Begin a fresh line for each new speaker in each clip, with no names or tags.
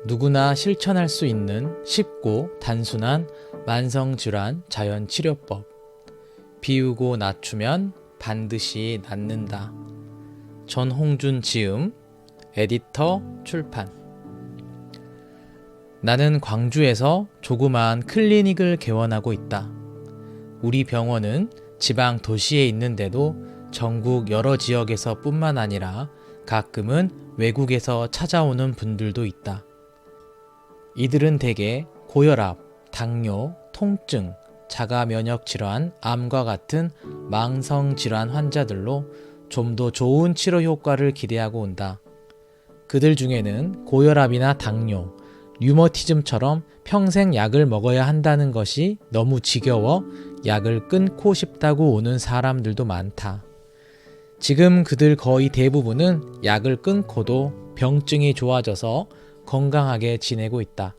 누구나 실천할 수 있는 쉽고 단순한 만성질환 자연치료법. 비우고 낮추면 반드시 낫는다. 전홍준 지음, 에디터 출판. 나는 광주에서 조그마한 클리닉을 개원하고 있다. 우리 병원은 지방 도시에 있는데도 전국 여러 지역에서 뿐만 아니라 가끔은 외국에서 찾아오는 분들도 있다. 이들은 대개 고혈압, 당뇨, 통증, 자가 면역 질환, 암과 같은 망성 질환 환자들로 좀 더 좋은 치료 효과를 기대하고 온다. 그들 중에는 고혈압이나 당뇨, 류머티즘처럼 평생 약을 먹어야 한다는 것이 너무 지겨워 약을 끊고 싶다고 오는 사람들도 많다. 지금 그들 거의 대부분은 약을 끊고도 병증이 좋아져서 건강하게 지내고 있다.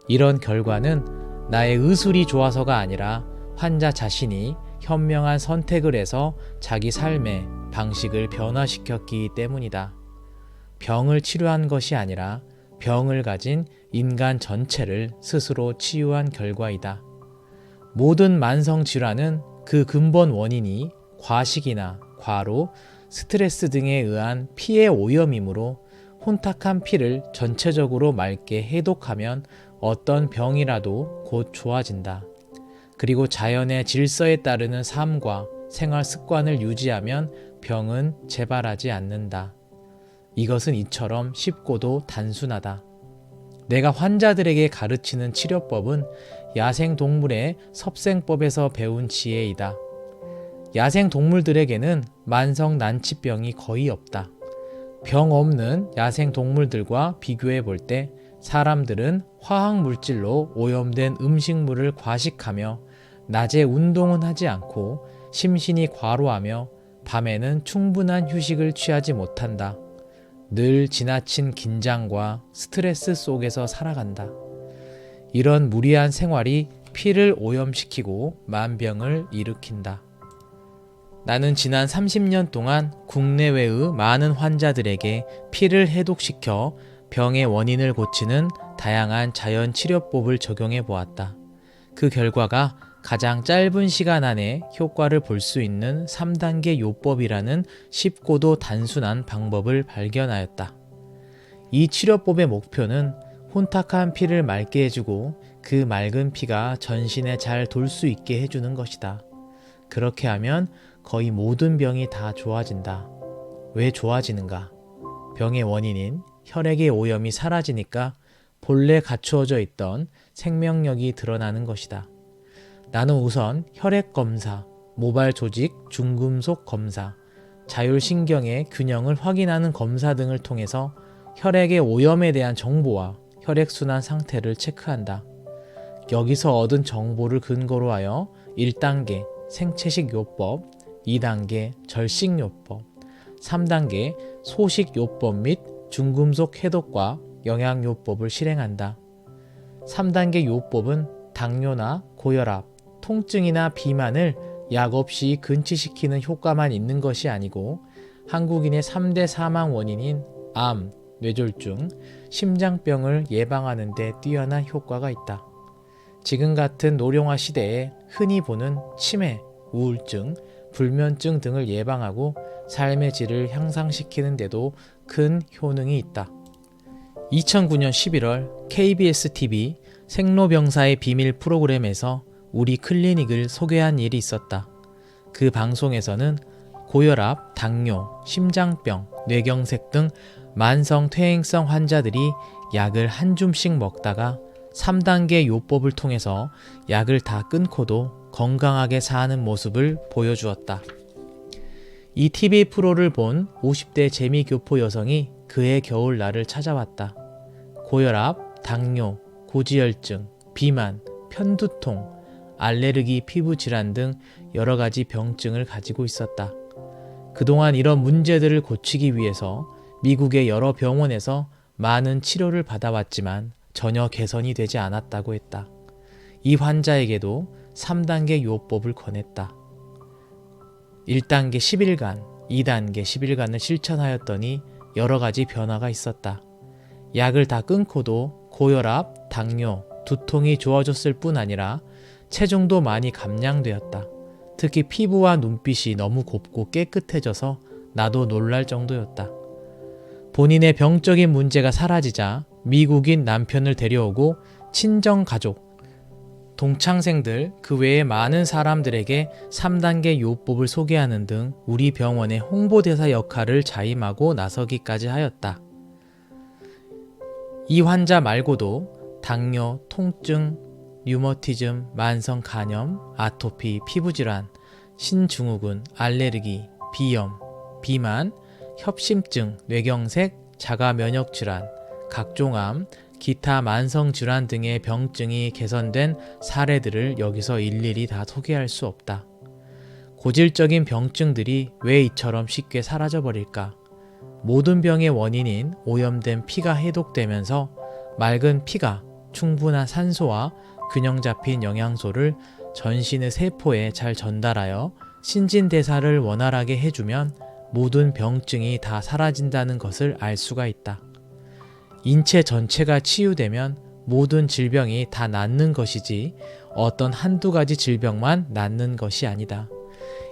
이런 결과는 나의 의술이 좋아서가 아니라 환자 자신이 현명한 선택을 해서 자기 삶의 방식을 변화시켰기 때문이다. 병을 치료한 것이 아니라 병을 가진 인간 전체를 스스로 치유한 결과이다. 모든 만성 질환은 그 근본 원인이 과식이나 과로, 스트레스 등에 의한 피의 오염이므로 혼탁한 피를 전체적으로 맑게 해독하면 어떤 병이라도 곧 좋아진다. 그리고 자연의 질서에 따르는 삶과 생활 습관을 유지하면 병은 재발하지 않는다. 이것은 이처럼 쉽고도 단순하다. 내가 환자들에게 가르치는 치료법은 야생동물의 섭생법에서 배운 지혜이다. 야생동물들에게는 만성 난치병이 거의 없다. 병 없는 야생동물들과 비교해 볼 때 사람들은 화학물질로 오염된 음식물을 과식하며 낮에 운동은 하지 않고 심신이 과로하며 밤에는 충분한 휴식을 취하지 못한다. 늘 지나친 긴장과 스트레스 속에서 살아간다. 이런 무리한 생활이 피를 오염시키고 만병을 일으킨다. 나는 지난 30년 동안 국내외의 많은 환자들에게 피를 해독시켜 병의 원인을 고치는 다양한 자연치료법을 적용해 보았다. 그 결과가 가장 짧은 시간 안에 효과를 볼 수 있는 3단계 요법이라는 쉽고도 단순한 방법을 발견하였다. 이 치료법의 목표는 혼탁한 피를 맑게 해주고 그 맑은 피가 전신에 잘 돌 수 있게 해주는 것이다. 그렇게 하면 거의 모든 병이 다 좋아진다. 왜 좋아지는가? 병의 원인인 혈액의 오염이 사라지니까 본래 갖추어져 있던 생명력이 드러나는 것이다. 나는 우선 혈액 검사, 모발 조직 중금속 검사, 자율신경의 균형을 확인하는 검사 등을 통해서 혈액의 오염에 대한 정보와 혈액순환 상태를 체크한다. 여기서 얻은 정보를 근거로 하여 1단계 생체식 요법, 2단계 절식 요법, 3단계 소식 요법 및 중금속 해독과 영양 요법을 실행한다. 3단계 요법은 당뇨나 고혈압, 통증이나 비만을 약 없이 근치시키는 효과만 있는 것이 아니고 한국인의 3대 사망 원인인 암, 뇌졸중, 심장병을 예방하는 데 뛰어난 효과가 있다. 지금 같은 노령화 시대에 흔히 보는 치매, 우울증, 불면증 등을 예방하고 삶의 질을 향상시키는 데도 큰 효능이 있다. 2009년 11월 KBS TV 생로병사의 비밀 프로그램에서 우리 클리닉을 소개한 일이 있었다. 그 방송에서는 고혈압, 당뇨, 심장병, 뇌경색 등 만성 퇴행성 환자들이 약을 한 줌씩 먹다가 3단계 요법을 통해서 약을 다 끊고도 건강하게 사는 모습을 보여주었다. 이 TV 프로를 본 50대 재미교포 여성이 그해 겨울 나를 찾아왔다. 고혈압, 당뇨, 고지혈증, 비만, 편두통, 알레르기 피부 질환 등 여러 가지 병증을 가지고 있었다. 그동안 이런 문제들을 고치기 위해서 미국의 여러 병원에서 많은 치료를 받아왔지만 전혀 개선이 되지 않았다고 했다. 이 환자에게도 3단계 요법을 권했다. 1단계 10일간, 2단계 10일간을 실천하였더니 여러 가지 변화가 있었다. 약을 다 끊고도 고혈압, 당뇨, 두통이 좋아졌을 뿐 아니라 체중도 많이 감량되었다. 특히 피부와 눈빛이 너무 곱고 깨끗해져서 나도 놀랄 정도였다. 본인의 병적인 문제가 사라지자 미국인 남편을 데려오고 친정 가족, 동창생들 그 외에 많은 사람들에게 3단계 요법을 소개하는 등 우리 병원의 홍보대사 역할을 자임하고 나서기까지 하였다. 이 환자 말고도 당뇨, 통증, 류머티즘, 만성 간염, 아토피, 피부질환, 신증후군, 알레르기, 비염, 비만, 협심증, 뇌경색, 자가 면역질환, 각종 암, 기타 만성질환 등의 병증이 개선된 사례들을 여기서 일일이 다 소개할 수 없다. 고질적인 병증들이 왜 이처럼 쉽게 사라져버릴까? 모든 병의 원인인 오염된 피가 해독되면서 맑은 피가 충분한 산소와 균형 잡힌 영양소를 전신의 세포에 잘 전달하여 신진대사를 원활하게 해주면 모든 병증이 다 사라진다는 것을 알 수가 있다. 인체 전체가 치유되면 모든 질병이 다 낫는 것이지 어떤 한두 가지 질병만 낫는 것이 아니다.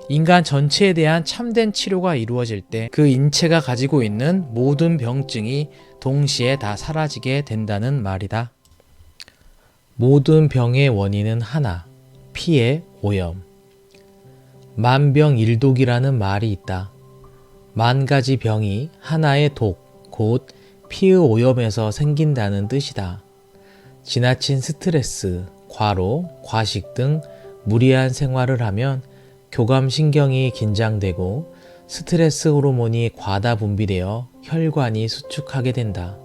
인간 전체에 대한 참된 치료가 이루어질 때 그 인체가 가지고 있는 모든 병증이 동시에 다 사라지게 된다는 말이다. 모든 병의 원인은 하나, 피의 오염. 만병일독이라는 말이 있다. 만 가지 병이 하나의 독, 곧 피의 오염에서 생긴다는 뜻이다. 지나친 스트레스, 과로, 과식 등 무리한 생활을 하면 교감신경이 긴장되고 스트레스 호르몬이 과다 분비되어 혈관이 수축하게 된다.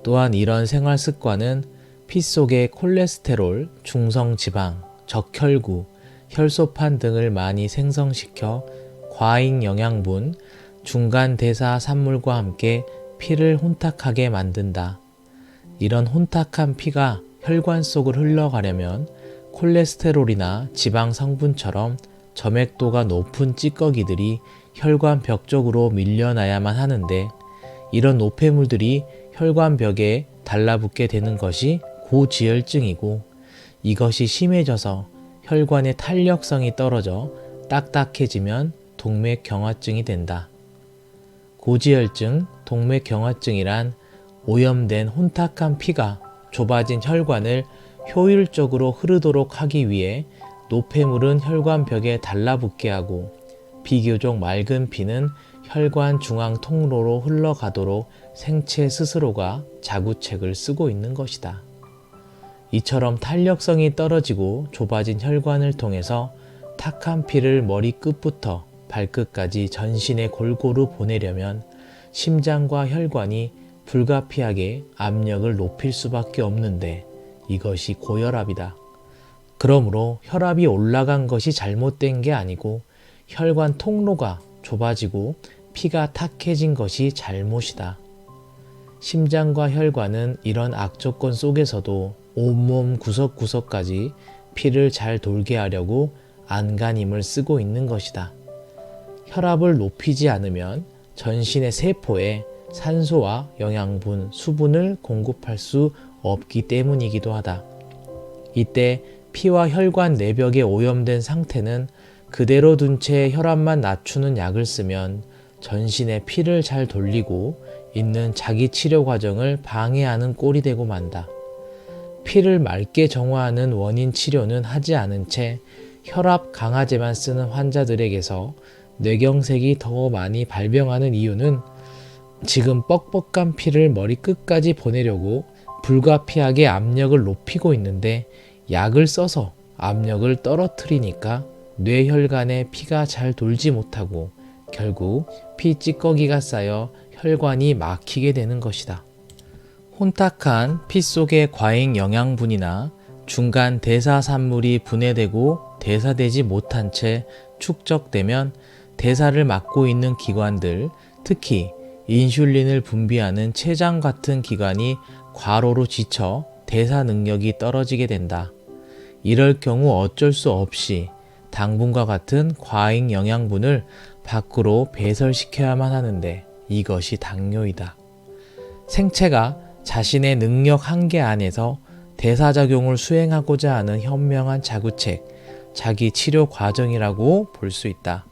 또한 이런 생활 습관은 피 속의 콜레스테롤, 중성지방, 적혈구, 혈소판 등을 많이 생성시켜 과잉 영양분, 중간대사 산물과 함께 피를 혼탁하게 만든다. 이런 혼탁한 피가 혈관 속을 흘러가려면 콜레스테롤이나 지방 성분처럼 점액도가 높은 찌꺼기들이 혈관 벽 쪽으로 밀려나야만 하는데 이런 노폐물들이 혈관 벽에 달라붙게 되는 것이 고지혈증이고 이것이 심해져서 혈관의 탄력성이 떨어져 딱딱해지면 동맥경화증이 된다. 고지혈증, 동맥경화증이란 오염된 혼탁한 피가 좁아진 혈관을 효율적으로 흐르도록 하기 위해 노폐물은 혈관 벽에 달라붙게 하고 비교적 맑은 피는 혈관 중앙 통로로 흘러가도록 생체 스스로가 자구책을 쓰고 있는 것이다. 이처럼 탄력성이 떨어지고 좁아진 혈관을 통해서 탁한 피를 머리 끝부터 발끝까지 전신에 골고루 보내려면 심장과 혈관이 불가피하게 압력을 높일 수밖에 없는데 이것이 고혈압이다. 그러므로 혈압이 올라간 것이 잘못된 게 아니고 혈관 통로가 좁아지고 피가 탁해진 것이 잘못이다. 심장과 혈관은 이런 악조건 속에서도 온몸 구석구석까지 피를 잘 돌게 하려고 안간힘을 쓰고 있는 것이다. 혈압을 높이지 않으면 전신의 세포에 산소와 영양분, 수분을 공급할 수 없기 때문이기도 하다. 이때 피와 혈관 내벽에 오염된 상태는 그대로 둔 채 혈압만 낮추는 약을 쓰면 전신에 피를 잘 돌리고 있는 자기 치료 과정을 방해하는 꼴이 되고 만다. 피를 맑게 정화하는 원인 치료는 하지 않은 채 혈압 강화제만 쓰는 환자들에게서 뇌경색이 더 많이 발병하는 이유는 지금 뻑뻑한 피를 머리 끝까지 보내려고 불가피하게 압력을 높이고 있는데 약을 써서 압력을 떨어뜨리니까 뇌혈관에 피가 잘 돌지 못하고 결국 피 찌꺼기가 쌓여 혈관이 막히게 되는 것이다. 혼탁한 피 속의 과잉 영양분이나 중간 대사산물이 분해되고 대사되지 못한 채 축적되면 대사를 막고 있는 기관들, 특히 인슐린을 분비하는 췌장 같은 기관이 과로로 지쳐 대사 능력이 떨어지게 된다. 이럴 경우 어쩔 수 없이 당분과 같은 과잉 영양분을 밖으로 배설시켜야만 하는데 이것이 당뇨이다. 생체가 자신의 능력 한계 안에서 대사작용을 수행하고자 하는 현명한 자구책, 자기 치료 과정이라고 볼 수 있다.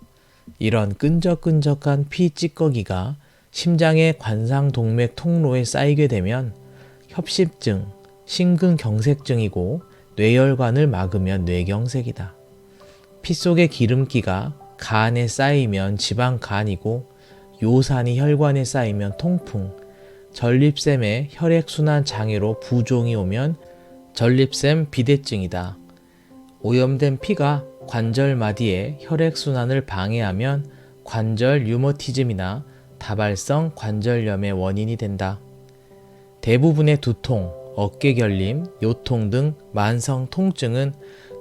이런 끈적끈적한 피 찌꺼기가 심장의 관상동맥 통로에 쌓이게 되면 협심증, 심근경색증이고 뇌혈관을 막으면 뇌경색이다. 피 속의 기름기가 간에 쌓이면 지방간이고 요산이 혈관에 쌓이면 통풍, 전립샘에 혈액순환 장애로 부종이 오면 전립샘 비대증이다. 오염된 피가 관절 마디에 혈액순환을 방해하면 관절 류머티즘이나 다발성 관절염의 원인이 된다. 대부분의 두통, 어깨 결림, 요통 등 만성 통증은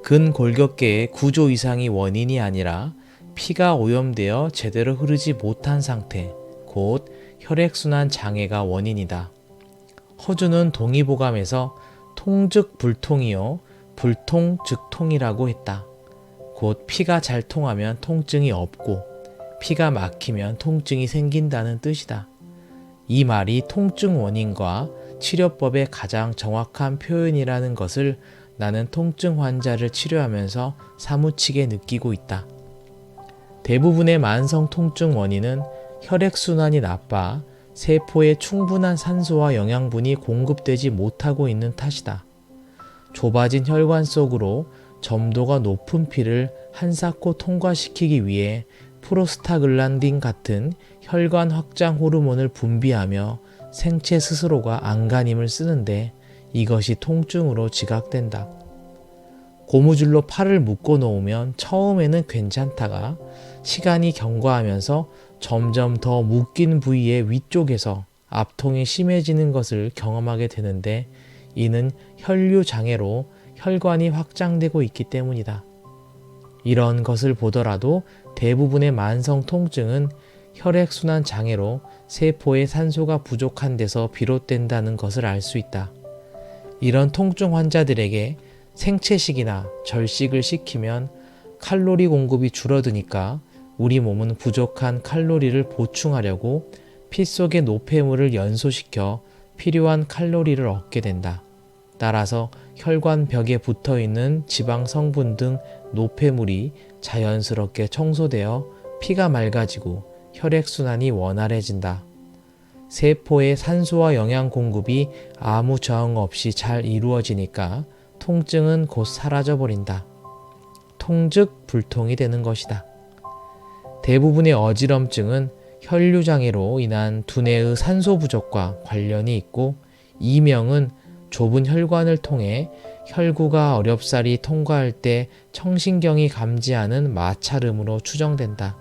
근골격계의 구조 이상이 원인이 아니라 피가 오염되어 제대로 흐르지 못한 상태, 곧 혈액순환 장애가 원인이다. 허주는 동의보감에서 통즉 불통이요 불통 즉 통이라고 했다. 곧 피가 잘 통하면 통증이 없고 피가 막히면 통증이 생긴다는 뜻이다. 이 말이 통증 원인과 치료법의 가장 정확한 표현이라는 것을 나는 통증 환자를 치료하면서 사무치게 느끼고 있다. 대부분의 만성 통증 원인은 혈액순환이 나빠 세포에 충분한 산소와 영양분이 공급되지 못하고 있는 탓이다. 좁아진 혈관 속으로 점도가 높은 피를 한사코 통과시키기 위해 프로스타글란딘 같은 혈관 확장 호르몬을 분비하며 생체 스스로가 안간힘을 쓰는데 이것이 통증으로 지각된다. 고무줄로 팔을 묶어 놓으면 처음에는 괜찮다가 시간이 경과하면서 점점 더 묶인 부위의 위쪽에서 압통이 심해지는 것을 경험하게 되는데 이는 혈류 장애로 혈관이 확장되고 있기 때문이다. 이런 것을 보더라도 대부분의 만성 통증은 혈액순환 장애로 세포에 산소가 부족한 데서 비롯된다는 것을 알 수 있다. 이런 통증 환자들에게 생채식이나 절식을 시키면 칼로리 공급이 줄어드니까 우리 몸은 부족한 칼로리를 보충하려고 피 속의 노폐물을 연소시켜 필요한 칼로리를 얻게 된다. 따라서 혈관 벽에 붙어 있는 지방 성분 등 노폐물이 자연스럽게 청소되어 피가 맑아지고 혈액순환이 원활해진다. 세포의 산소와 영양 공급이 아무 저항 없이 잘 이루어지니까 통증은 곧 사라져버린다. 통즉 불통이 되는 것이다. 대부분의 어지럼증은 혈류장애로 인한 두뇌의 산소 부족과 관련이 있고 이명은 좁은 혈관을 통해 혈구가 어렵사리 통과할 때 청신경이 감지하는 마찰음으로 추정된다.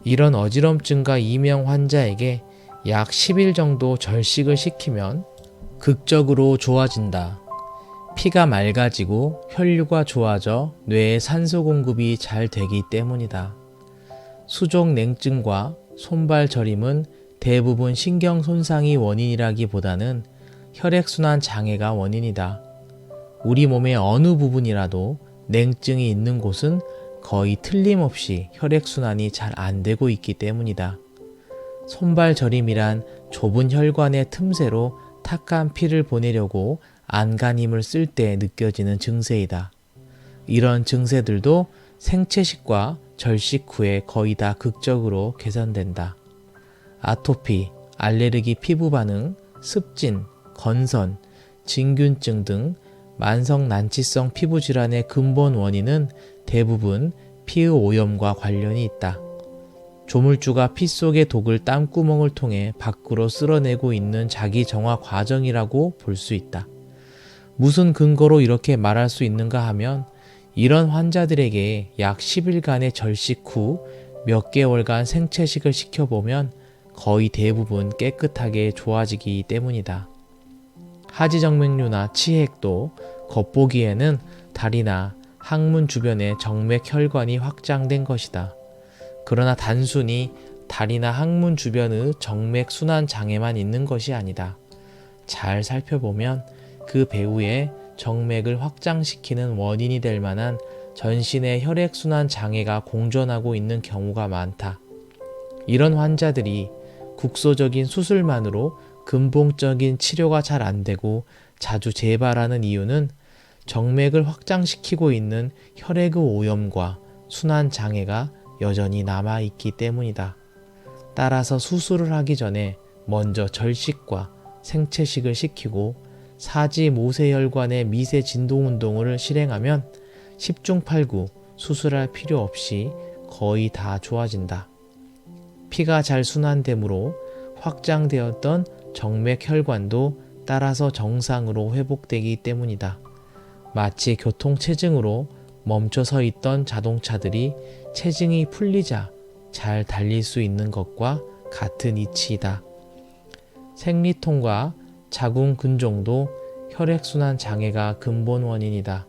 이런 어지럼증과 이명 환자에게 약 10일 정도 절식을 시키면 극적으로 좋아진다. 피가 맑아지고 혈류가 좋아져 뇌에 산소 공급이 잘 되기 때문이다. 수족 냉증과 손발 저림은 대부분 신경 손상이 원인이라기보다는 혈액순환 장애가 원인이다. 우리 몸의 어느 부분이라도 냉증이 있는 곳은 거의 틀림없이 혈액순환이 잘 안 되고 있기 때문이다. 손발 저림이란 좁은 혈관의 틈새로 탁한 피를 보내려고 안간힘을 쓸 때 느껴지는 증세이다. 이런 증세들도 생채식과 절식 후에 거의 다 극적으로 개선된다. 아토피, 알레르기 피부 반응, 습진, 건선, 진균증 등 만성 난치성 피부 질환의 근본 원인은 대부분 피의 오염과 관련이 있다. 조물주가 피 속의 독을 땀구멍을 통해 밖으로 쓸어내고 있는 자기 정화 과정이라고 볼 수 있다. 무슨 근거로 이렇게 말할 수 있는가 하면 이런 환자들에게 약 10일간의 절식 후 몇 개월간 생채식을 시켜보면 거의 대부분 깨끗하게 좋아지기 때문이다. 하지정맥류나 치핵도 겉보기에는 다리나 항문 주변에 정맥 혈관이 확장된 것이다. 그러나 단순히 다리나 항문 주변의 정맥 순환 장애만 있는 것이 아니다. 잘 살펴보면 그 배후에 정맥을 확장시키는 원인이 될 만한 전신의 혈액순환 장애가 공존하고 있는 경우가 많다. 이런 환자들이 국소적인 수술만으로 근본적인 치료가 잘 안 되고 자주 재발하는 이유는 정맥을 확장시키고 있는 혈액의 오염과 순환 장애가 여전히 남아있기 때문이다. 따라서 수술을 하기 전에 먼저 절식과 생채식을 시키고 사지 모세혈관의 미세 진동 운동을 실행하면 10중 8구 수술할 필요 없이 거의 다 좋아진다. 피가 잘 순환되므로 확장되었던 정맥 혈관도 따라서 정상으로 회복되기 때문이다. 마치 교통체증으로 멈춰 서 있던 자동차들이 체증이 풀리자 잘 달릴 수 있는 것과 같은 이치이다. 생리통과 자궁근종도 혈액순환 장애가 근본 원인이다.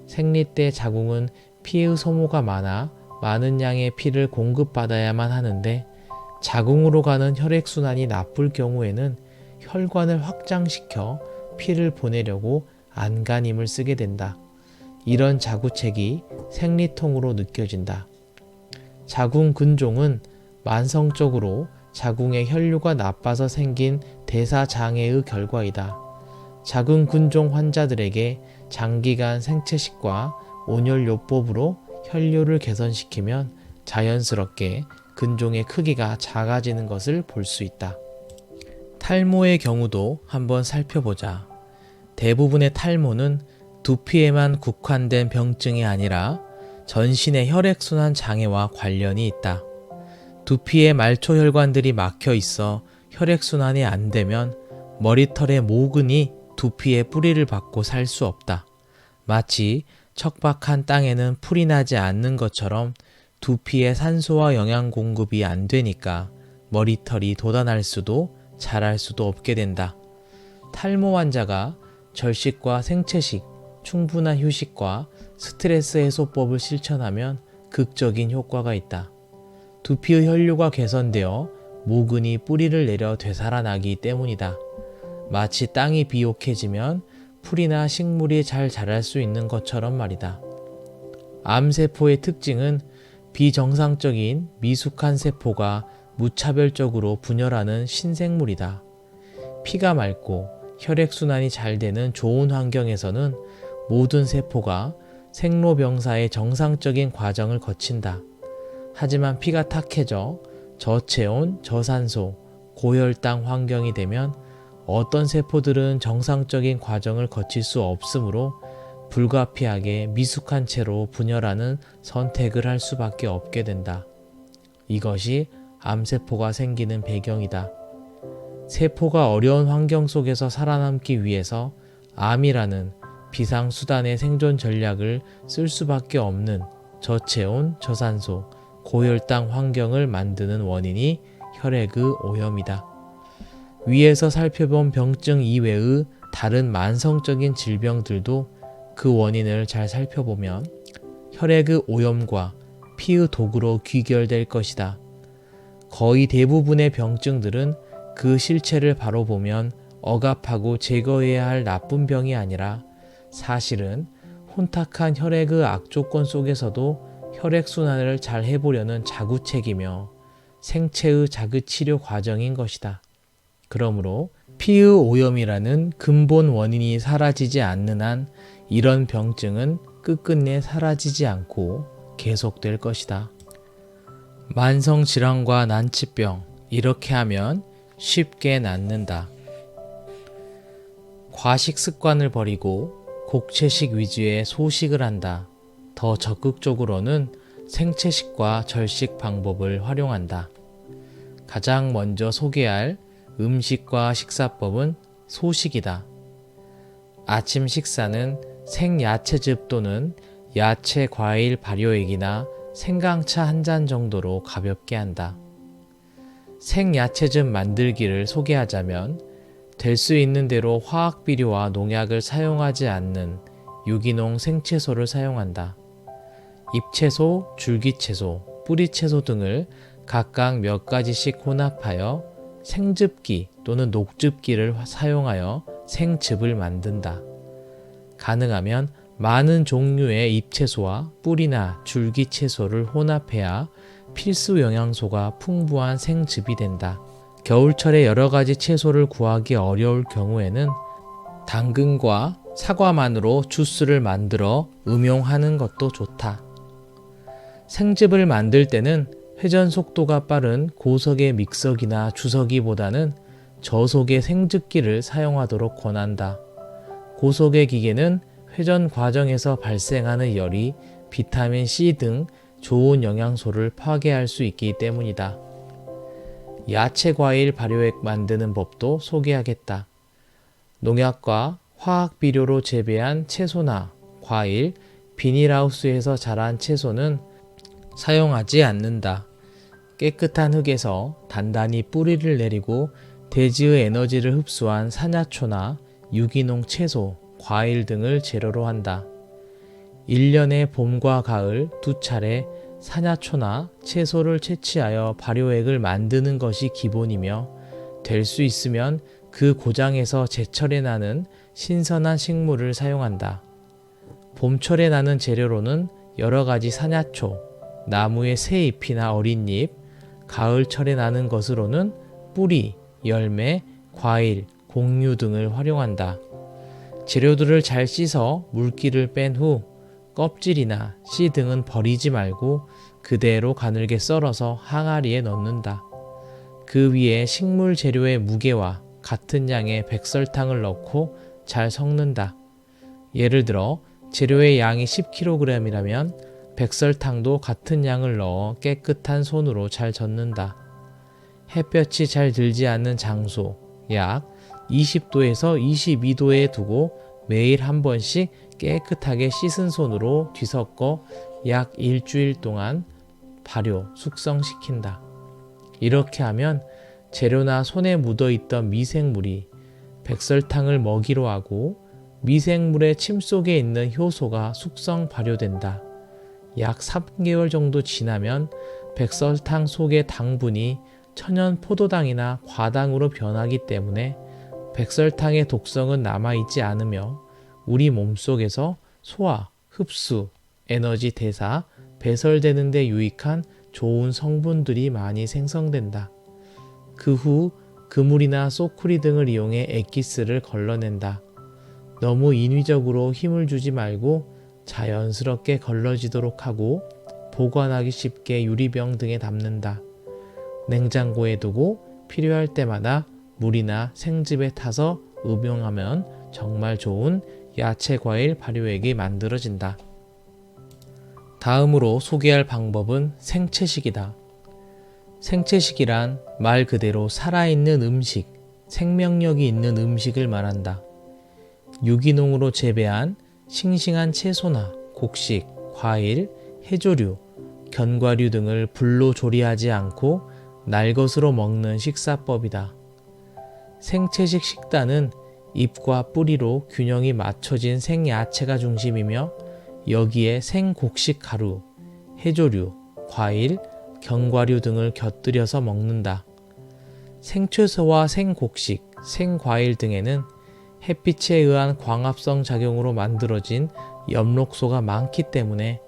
생리 때 자궁은 피의 소모가 많아 많은 양의 피를 공급받아야만 하는데 자궁으로 가는 혈액순환이 나쁠 경우에는 혈관을 확장시켜 피를 보내려고 안간힘을 쓰게 된다. 이런 자구책이 생리통으로 느껴진다. 자궁근종은 만성적으로 자궁의 혈류가 나빠서 생긴 대사장애의 결과이다. 자궁근종 환자들에게 장기간 생채식과 온열요법으로 혈류를 개선시키면 자연스럽게 근종의 크기가 작아지는 것을 볼 수 있다. 탈모의 경우도 한번 살펴보자. 대부분의 탈모는 두피에만 국한된 병증이 아니라 전신의 혈액순환 장애와 관련이 있다. 두피에 말초혈관들이 막혀 있어 혈액순환이 안 되면 머리털의 모근이 두피에 뿌리를 받고 살 수 없다. 마치 척박한 땅에는 풀이 나지 않는 것처럼 두피에 산소와 영양 공급이 안 되니까 머리털이 돋아날 수도 자랄 수도 없게 된다. 탈모 환자가 절식과 생채식, 충분한 휴식과 스트레스 해소법을 실천하면 극적인 효과가 있다. 두피의 혈류가 개선되어 모근이 뿌리를 내려 되살아나기 때문이다. 마치 땅이 비옥해지면 풀이나 식물이 잘 자랄 수 있는 것처럼 말이다. 암세포의 특징은 비정상적인 미숙한 세포가 무차별적으로 분열하는 신생물이다. 피가 맑고 혈액순환이 잘 되는 좋은 환경에서는 모든 세포가 생로병사의 정상적인 과정을 거친다. 하지만 피가 탁해져 저체온, 저산소, 고혈당 환경이 되면 어떤 세포들은 정상적인 과정을 거칠 수 없으므로 불가피하게 미숙한 채로 분열하는 선택을 할 수밖에 없게 된다. 이것이 암세포가 생기는 배경이다. 세포가 어려운 환경 속에서 살아남기 위해서 암이라는 비상수단의 생존 전략을 쓸 수밖에 없는 저체온, 저산소, 고혈당 환경을 만드는 원인이 혈액의 오염이다. 위에서 살펴본 병증 이외의 다른 만성적인 질병들도 그 원인을 잘 살펴보면 혈액의 오염과 피의 독으로 귀결될 것이다. 거의 대부분의 병증들은 그 실체를 바로 보면 억압하고 제거해야 할 나쁜 병이 아니라 사실은 혼탁한 혈액의 악조건 속에서도 혈액순환을 잘 해보려는 자구책이며 생체의 자그치료 과정인 것이다. 그러므로 피의 오염이라는 근본 원인이 사라지지 않는 한 이런 병증은 끝끝내 사라지지 않고 계속될 것이다. 만성질환과 난치병, 이렇게 하면 쉽게 낫는다. 과식 습관을 버리고 곡체식 위주의 소식을 한다. 더 적극적으로는 생채식과 절식 방법을 활용한다. 가장 먼저 소개할 음식과 식사법은 소식이다. 아침 식사는 생야채즙 또는 야채 과일 발효액이나 생강차 한 잔 정도로 가볍게 한다. 생야채즙 만들기를 소개하자면 될 수 있는 대로 화학비료와 농약을 사용하지 않는 유기농 생채소를 사용한다. 잎채소, 줄기채소, 뿌리채소 등을 각각 몇 가지씩 혼합하여 생즙기 또는 녹즙기를 사용하여 생즙을 만든다. 가능하면 많은 종류의 잎채소와 뿌리나 줄기채소를 혼합해야 필수 영양소가 풍부한 생즙이 된다. 겨울철에 여러 가지 채소를 구하기 어려울 경우에는 당근과 사과만으로 주스를 만들어 음용하는 것도 좋다. 생즙을 만들 때는 회전 속도가 빠른 고속의 믹서기나 주석기보다는 저속의 생즙기를 사용하도록 권한다. 고속의 기계는 회전 과정에서 발생하는 열이 비타민C 등 좋은 영양소를 파괴할 수 있기 때문이다. 야채 과일 발효액 만드는 법도 소개하겠다. 농약과 화학 비료로 재배한 채소나 과일, 비닐하우스에서 자란 채소는 사용하지 않는다. 깨끗한 흙에서 단단히 뿌리를 내리고 대지의 에너지를 흡수한 산야초나 유기농 채소, 과일 등을 재료로 한다. 1년의 봄과 가을 두 차례 산야초나 채소를 채취하여 발효액을 만드는 것이 기본이며 될 수 있으면 그 고장에서 제철에 나는 신선한 식물을 사용한다. 봄철에 나는 재료로는 여러 가지 산야초, 나무의 새 잎이나 어린 잎, 가을철에 나는 것으로는 뿌리, 열매, 과일, 곡류 등을 활용한다. 재료들을 잘 씻어 물기를 뺀 후 껍질이나 씨 등은 버리지 말고 그대로 가늘게 썰어서 항아리에 넣는다. 그 위에 식물 재료의 무게와 같은 양의 백설탕을 넣고 잘 섞는다. 예를 들어 재료의 양이 10kg이라면 백설탕도 같은 양을 넣어 깨끗한 손으로 잘 젓는다. 햇볕이 잘 들지 않는 장소, 약 20도에서 22도에 두고 매일 한 번씩 깨끗하게 씻은 손으로 뒤섞어 약 일주일 동안 발효, 숙성시킨다. 이렇게 하면 재료나 손에 묻어있던 미생물이 백설탕을 먹이로 하고 미생물의 침 속에 있는 효소가 숙성 발효된다. 약 3개월 정도 지나면 백설탕 속의 당분이 천연 포도당이나 과당으로 변하기 때문에 백설탕의 독성은 남아있지 않으며 우리 몸속에서 소화, 흡수, 에너지 대사, 배설되는 데 유익한 좋은 성분들이 많이 생성된다. 그 후 그물이나 소쿠리 등을 이용해 액기스를 걸러낸다. 너무 인위적으로 힘을 주지 말고 자연스럽게 걸러지도록 하고 보관하기 쉽게 유리병 등에 담는다. 냉장고에 두고 필요할 때마다 물이나 생즙에 타서 음용하면 정말 좋은 야채 과일 발효액이 만들어진다. 다음으로 소개할 방법은 생채식이다. 생채식이란 말 그대로 살아있는 음식, 생명력이 있는 음식을 말한다. 유기농으로 재배한 싱싱한 채소나 곡식, 과일, 해조류, 견과류 등을 불로 조리하지 않고 날것으로 먹는 식사법이다. 생채식 식단은 잎과 뿌리로 균형이 맞춰진 생야채가 중심이며 여기에 생곡식 가루, 해조류, 과일, 견과류 등을 곁들여서 먹는다. 생채소와 생곡식, 생과일 등에는 햇빛에 의한 광합성 작용으로 만들어진 엽록소가 많기 때문에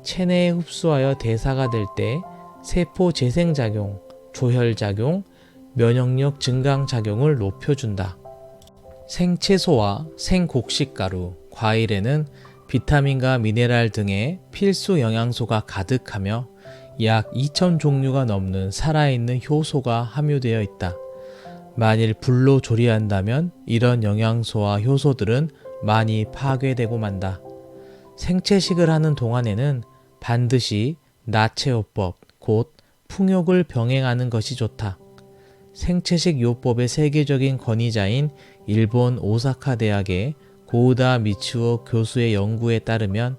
체내에 흡수하여 대사가 될 때 세포 재생작용, 조혈작용, 면역력 증강작용을 높여준다. 생채소와 생곡식가루, 과일에는 비타민과 미네랄 등의 필수 영양소가 가득하며 약 2,000종류가 넘는 살아있는 효소가 함유되어 있다. 만일 불로 조리한다면 이런 영양소와 효소들은 많이 파괴되고 만다. 생채식을 하는 동안에는 반드시 나체요법, 곧 풍욕을 병행하는 것이 좋다. 생채식 요법의 세계적인 권위자인 일본 오사카 대학의 고우다 미츠오 교수의 연구에 따르면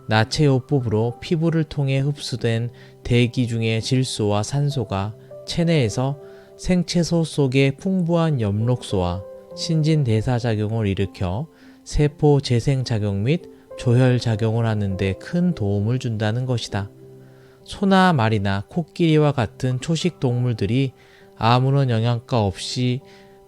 나체요법으로 피부를 통해 흡수된 대기 중의 질소와 산소가 체내에서 생채소 속의 풍부한 엽록소와 신진대사작용을 일으켜 세포 재생작용 및 조혈작용을 하는 데 큰 도움을 준다는 것이다. 소나 말이나 코끼리와 같은 초식 동물들이 아무런 영양가 없이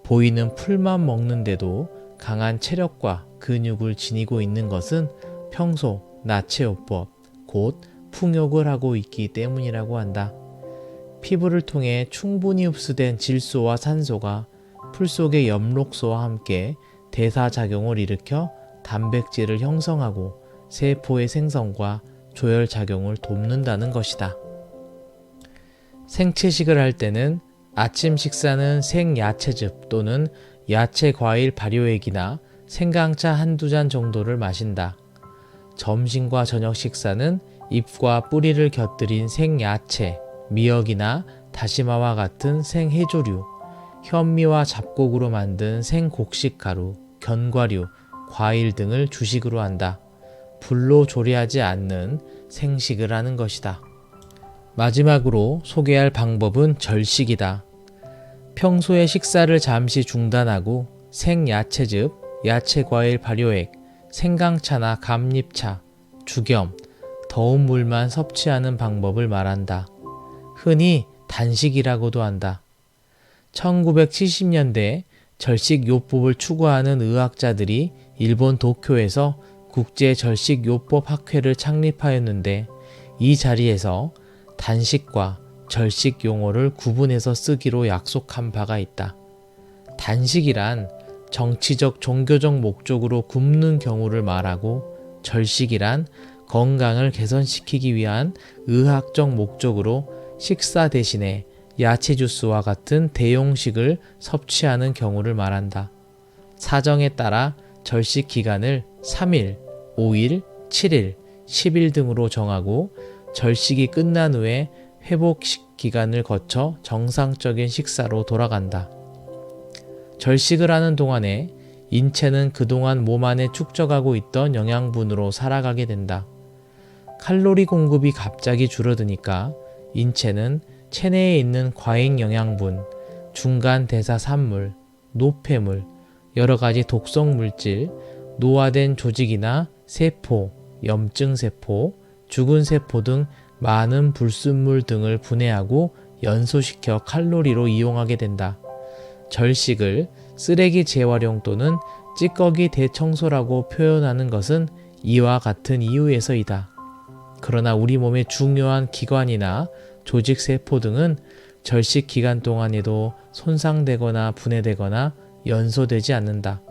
보이는 풀만 먹는데도 강한 체력과 근육을 지니고 있는 것은 평소 나체요법, 곧 풍욕을 하고 있기 때문이라고 한다. 피부를 통해 충분히 흡수된 질소와 산소가 풀 속의 엽록소와 함께 대사작용을 일으켜 단백질을 형성하고 세포의 생성과 조혈작용을 돕는다는 것이다. 생채식을 할 때는 아침 식사는 생야채즙 또는 야채과일 발효액이나 생강차 한두 잔 정도를 마신다. 점심과 저녁 식사는 잎과 뿌리를 곁들인 생야채, 미역이나 다시마와 같은 생해조류, 현미와 잡곡으로 만든 생곡식가루, 견과류, 과일 등을 주식으로 한다. 불로 조리하지 않는 생식을 하는 것이다. 마지막으로 소개할 방법은 절식이다. 평소에 식사를 잠시 중단하고 생야채즙, 야채과일 발효액, 생강차나 감잎차, 죽염, 더운 물만 섭취하는 방법을 말한다. 흔히 단식이라고도 한다. 1970년대 절식요법을 추구하는 의학자들이 일본 도쿄에서 국제절식요법 학회를 창립하였는데 이 자리에서 단식과 절식 용어를 구분해서 쓰기로 약속한 바가 있다. 단식이란 정치적 종교적 목적으로 굶는 경우를 말하고 절식이란 건강을 개선시키기 위한 의학적 목적으로 식사 대신에 야채 주스와 같은 대용식을 섭취하는 경우를 말한다. 사정에 따라 절식 기간을 3일, 5일, 7일, 10일 등으로 정하고 절식이 끝난 후에 회복 기간을 거쳐 정상적인 식사로 돌아간다. 절식을 하는 동안에 인체는 그동안 몸 안에 축적하고 있던 영양분으로 살아가게 된다. 칼로리 공급이 갑자기 줄어드니까 인체는 체내에 있는 과잉 영양분, 중간 대사 산물, 노폐물, 여러 가지 독성 물질, 노화된 조직이나 세포, 염증 세포, 죽은 세포 등 많은 불순물 등을 분해하고 연소시켜 칼로리로 이용하게 된다. 절식을 쓰레기 재활용 또는 찌꺼기 대청소라고 표현하는 것은 이와 같은 이유에서이다. 그러나 우리 몸의 중요한 기관이나 조직 세포 등은 절식 기간 동안에도 손상되거나 분해되거나 연소되지 않는다.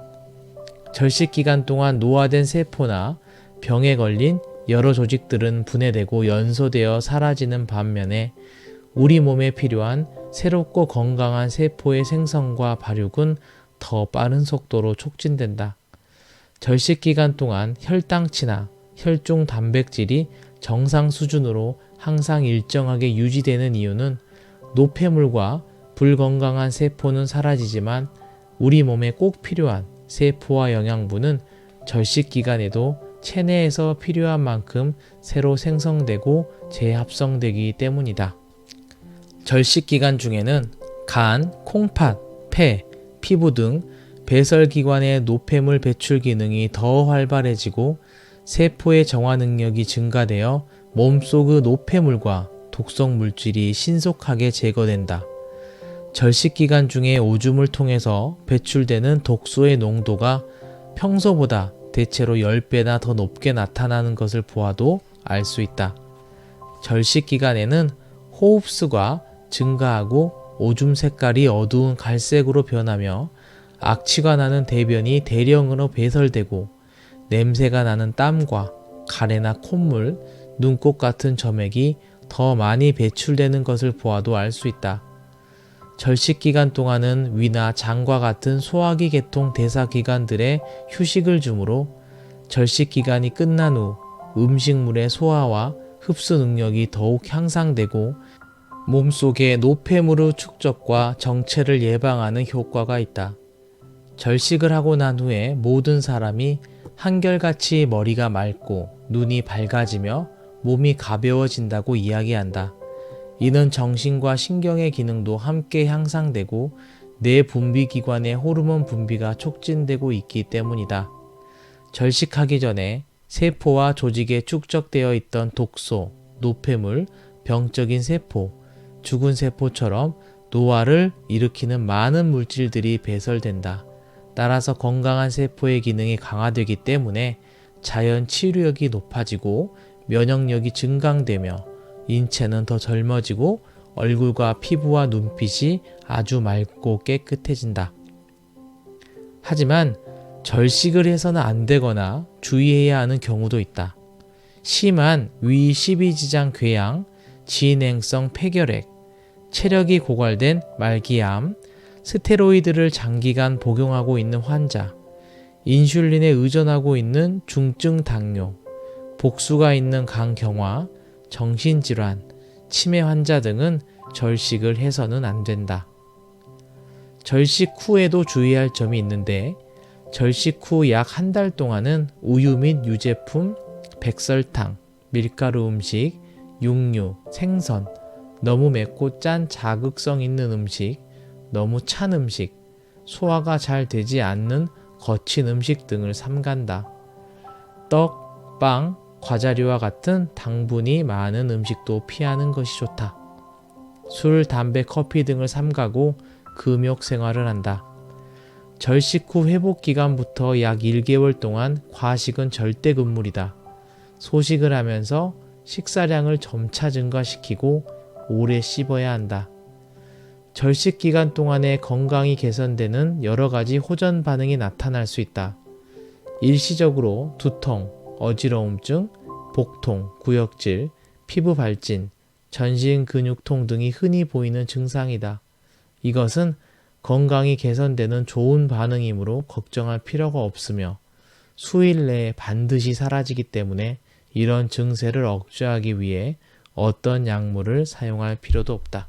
절식 기간 동안 노화된 세포나 병에 걸린 여러 조직들은 분해되고 연소되어 사라지는 반면에 우리 몸에 필요한 새롭고 건강한 세포의 생성과 발육은 더 빠른 속도로 촉진된다. 절식 기간 동안 혈당치나 혈중 단백질이 정상 수준으로 항상 일정하게 유지되는 이유는 노폐물과 불건강한 세포는 사라지지만 우리 몸에 꼭 필요한 세포와 영양분은 절식 기간에도 체내에서 필요한 만큼 새로 생성되고 재합성되기 때문이다. 절식 기간 중에는 간, 콩팥, 폐, 피부 등 배설기관의 노폐물 배출 기능이 더 활발해지고 세포의 정화 능력이 증가되어 몸속의 노폐물과 독성 물질이 신속하게 제거된다. 절식 기간 중에 오줌을 통해서 배출되는 독소의 농도가 평소보다 대체로 10배나 더 높게 나타나는 것을 보아도 알 수 있다. 절식 기간에는 호흡수가 증가하고 오줌 색깔이 어두운 갈색으로 변하며 악취가 나는 대변이 대량으로 배설되고 냄새가 나는 땀과 가래나 콧물, 눈곱 같은 점액이 더 많이 배출되는 것을 보아도 알 수 있다. 절식 기간 동안은 위나 장과 같은 소화기 계통 대사 기관들에 휴식을 주므로 절식 기간이 끝난 후 음식물의 소화와 흡수 능력이 더욱 향상되고 몸속의 노폐물의 축적과 정체를 예방하는 효과가 있다. 절식을 하고 난 후에 모든 사람이 한결같이 머리가 맑고 눈이 밝아지며 몸이 가벼워진다고 이야기한다. 이는 정신과 신경의 기능도 함께 향상되고 뇌 분비기관의 호르몬 분비가 촉진되고 있기 때문이다. 절식하기 전에 세포와 조직에 축적되어 있던 독소, 노폐물, 병적인 세포, 죽은 세포처럼 노화를 일으키는 많은 물질들이 배설된다. 따라서 건강한 세포의 기능이 강화되기 때문에 자연 치료력이 높아지고 면역력이 증강되며 인체는 더 젊어지고 얼굴과 피부와 눈빛이 아주 맑고 깨끗해진다. 하지만 절식을 해서는 안 되거나 주의해야 하는 경우도 있다. 심한 위 십이지장 궤양, 진행성 폐결핵, 체력이 고갈된 말기암, 스테로이드를 장기간 복용하고 있는 환자, 인슐린에 의존하고 있는 중증 당뇨, 복수가 있는 간경화, 정신질환, 치매 환자 등은 절식을 해서는 안 된다. 절식 후에도 주의할 점이 있는데 절식 후 약 한 달 동안은 우유 및 유제품, 백설탕, 밀가루 음식, 육류, 생선, 너무 맵고 짠 자극성 있는 음식, 너무 찬 음식, 소화가 잘 되지 않는 거친 음식 등을 삼간다. 떡, 빵, 과자류와 같은 당분이 많은 음식도 피하는 것이 좋다. 술, 담배, 커피 등을 삼가고 금욕 생활을 한다. 절식 후 회복 기간부터 약 1개월 동안 과식은 절대 금물이다. 소식을 하면서 식사량을 점차 증가시키고 오래 씹어야 한다. 절식 기간 동안에 건강이 개선되는 여러 가지 호전 반응이 나타날 수 있다. 일시적으로 두통, 어지러움증, 복통, 구역질, 피부 발진, 전신 근육통 등이 흔히 보이는 증상이다. 이것은 건강이 개선되는 좋은 반응이므로 걱정할 필요가 없으며 수일 내에 반드시 사라지기 때문에 이런 증세를 억제하기 위해 어떤 약물을 사용할 필요도 없다.